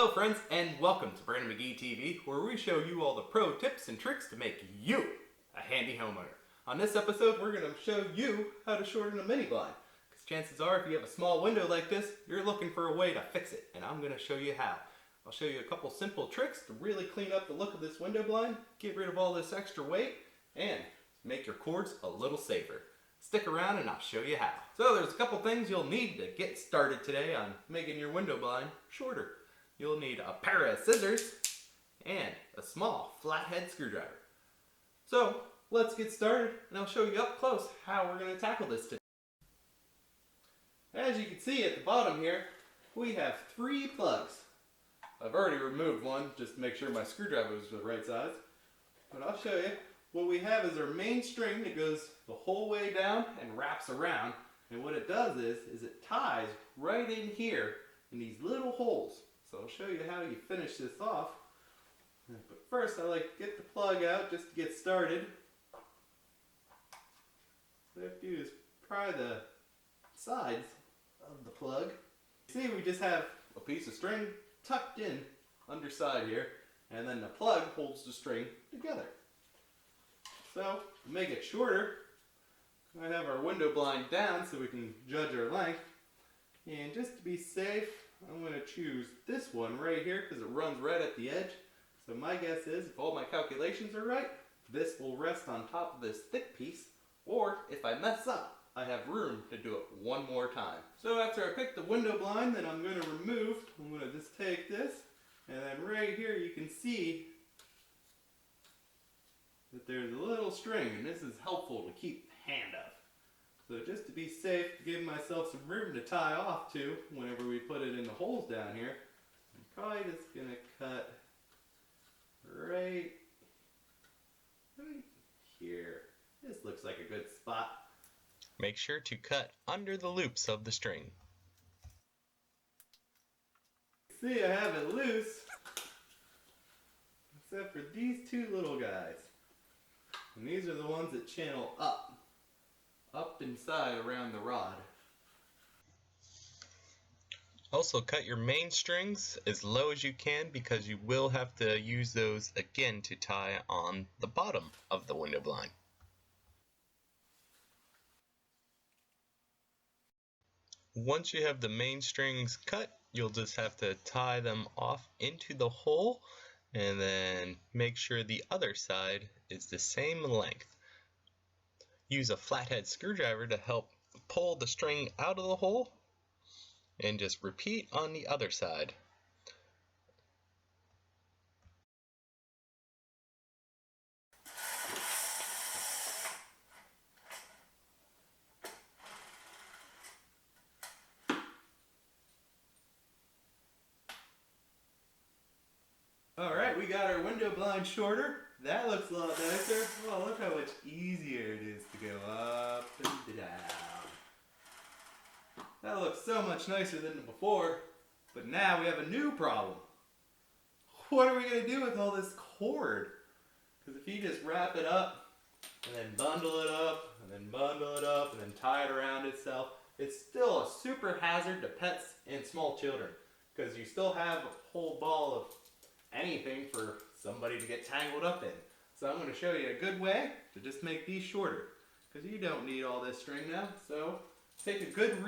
Hello friends, and welcome to Brandon McGee TV, where we show you all the pro tips and tricks to make you a handy homeowner. On this episode, we're going to show you how to shorten a mini blind. Because chances are, if you have a small window like this, you're looking for a way to fix it, and I'm going to show you how. I'll show you a couple simple tricks to really clean up the look of this window blind, get rid of all this extra weight, and make your cords a little safer. Stick around and I'll show you how. So there's a couple things you'll need to get started today on making your window blind shorter. You'll need a pair of scissors and a small flathead screwdriver. So let's get started and I'll show you up close how we're going to tackle this today. As you can see at the bottom here, we have 3 plugs. I've already removed one just to make sure my screwdriver was the right size. But I'll show you. What we have is our main string that goes the whole way down and wraps around. And what it does is it ties right in here in these little holes. So I'll show you how you finish this off. But first I like to get the plug out just to get started. So what I have to do is pry the sides of the plug. See, we just have a piece of string tucked in underside here, and then the plug holds the string together. So to make it shorter, I have our window blind down so we can judge our length. And just to be safe, I'm going to choose this one right here because it runs right at the edge. So my guess is, if all my calculations are right, this will rest on top of this thick piece. Or if I mess up, I have room to do it one more time. So after I pick the window blind, then I'm going to just take this, and then right here you can see that there's a little string, and this is helpful to keep hand of. So just to be safe, to give myself some room to tie off to whenever we put it in the holes down here, I'm probably just going to cut right here. This looks like a good spot. Make sure to cut under the loops of the string. See, I have it loose, except for these 2 little guys. And these are the ones that channel up inside around the rod. Also cut your main strings as low as you can because you will have to use those again to tie on the bottom of the window blind. Once you have the main strings cut, you'll just have to tie them off into the hole and then make sure the other side is the same length. Use a flathead screwdriver to help pull the string out of the hole and just repeat on the other side. Alright, we got our window blind shorter. That looks a lot nicer. Oh, look how much easier it is to go up and down. That looks so much nicer than before. But now we have a new problem. What are we going to do with all this cord? Because if you just wrap it up, and then bundle it up, and then bundle it up, and then tie it around itself, it's still a super hazard to pets and small children. Because you still have a whole ball of anything for somebody to get tangled up in. So I'm going to show you a good way to just make these shorter, because you don't need all this string now. So take a good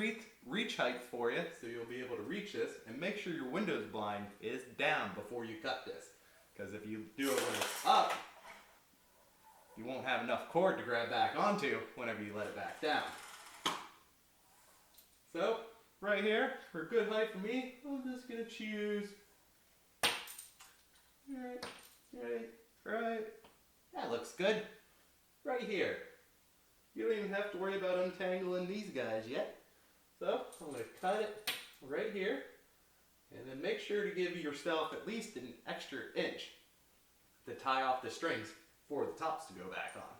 reach height for you so you'll be able to reach this, and make sure your windows blind is down before you cut this, because if you do it when it's up, you won't have enough cord to grab back onto whenever you let it back down. So right here, for a good height for me, I'm just going to choose right. That looks good. Right here. You don't even have to worry about untangling these guys yet. So I'm going to cut it right here. And then make sure to give yourself at least an extra inch to tie off the strings for the tops to go back on.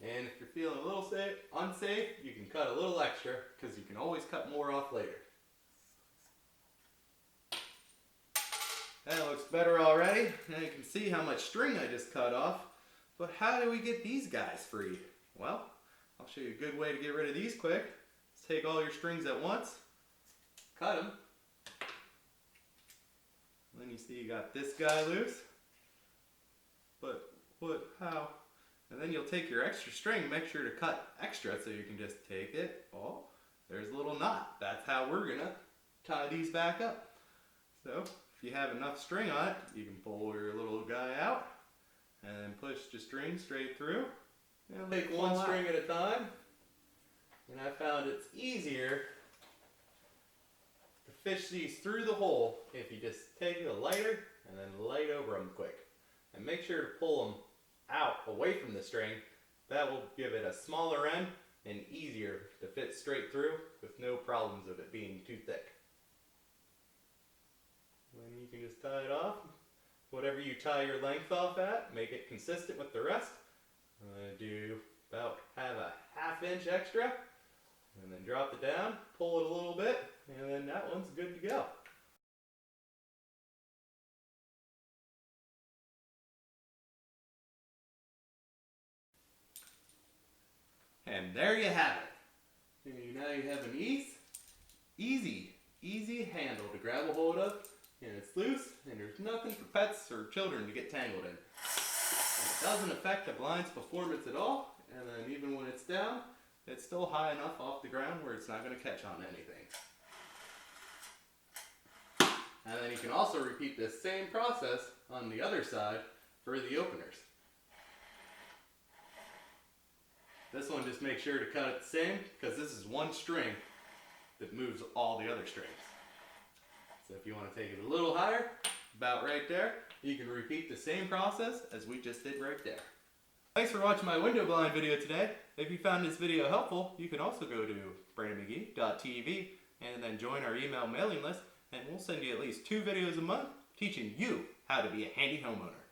And if you're feeling a little unsafe, you can cut a little extra, because you can always cut more off later. That looks better already. Now you can see how much string I just cut off. But how do we get these guys free? Well, I'll show you a good way to get rid of these quick. Let's take all your strings at once, cut them, and then you see you got this guy loose. But what, how? And then you'll take your extra string, make sure to cut extra so you can just take it. Oh, there's a little knot. That's how we're gonna tie these back up. So if you have enough string on it, you can pull your little guy out and then push the string straight through. And take one string at a time. And I found it's easier to fish these through the hole if you just take a lighter and then light over them quick. And make sure to pull them out away from the string. That will give it a smaller end and easier to fit straight through with no problems of it being too thick. Then you can just tie it off. Whatever you tie your length off at, make it consistent with the rest. I'm going to do about have a ½ inch extra and then drop it down, pull it a little bit, and then that one's good to go. And there you have it. And now you have an easy handle to grab a hold of, and it's loose, and there's nothing for pets or children to get tangled in. It doesn't affect the blind's performance at all, and then even when it's down, it's still high enough off the ground where it's not going to catch on anything. And then you can also repeat this same process on the other side for the openers. This one, just make sure to cut it the same, because this is one string that moves all the other strings. So if you want to take it a little higher, about right there, you can repeat the same process as we just did right there. Thanks for watching my window blind video today. If you found this video helpful, you can also go to brandonmcgee.tv and then join our email mailing list, and we'll send you at least 2 videos a month teaching you how to be a handy homeowner.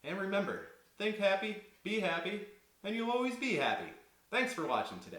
And remember, think happy, be happy, and you'll always be happy. Thanks for watching today.